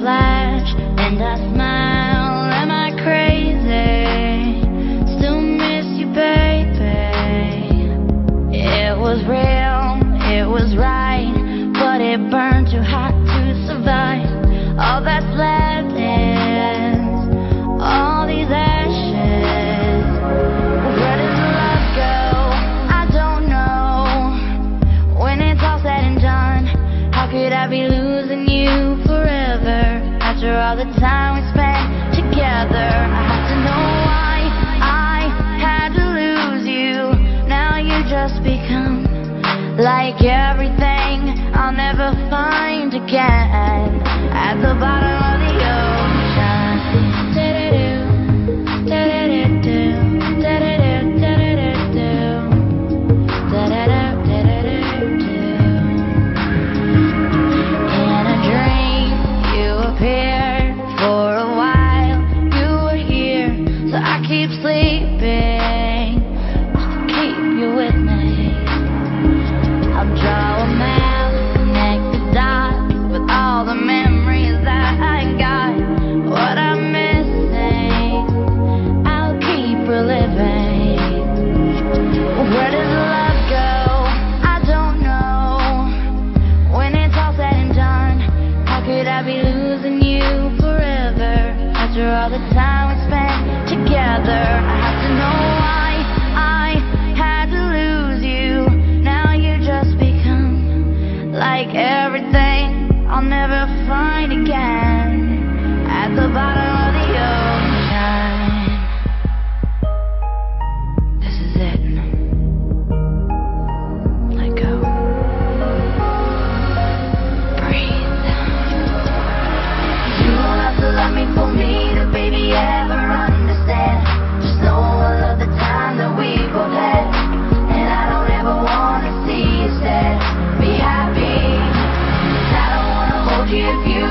flash and I smile. Am I crazy? Still miss you, baby. It was real, it was right, but it burned too hot to survive. All that's left is all these ashes. Where does love go? I don't know. When it's all said and done, how could I be losing you forever? After all the time we spent together, I have to know why I had to lose you. Now you just become like everything I'll never find again. At the bottom of the ocean. Da-da-do, da-da-do, da-da-do, da-da-do, da-da-do, in a dream, you appeared for a while. You were here, so I keep sleeping just to keep you with me. I'll draw a map, connect the dots with all the memories that I got. What I'm missing, I'll keep reliving. Where does love go? I don't know. When it's all said and done, how could I be losing you forever? After all the time we spent together, I have to know why I had to lose you. Now you just become like everything I'll never find again. At the bottom of the ocean. This is it. Let go. Breathe. You don't have to love me for me to baby ever understand. Just know I love the time that we both had, and I don't ever wanna see you sad. Be happy, 'cause I don't wanna hold you if you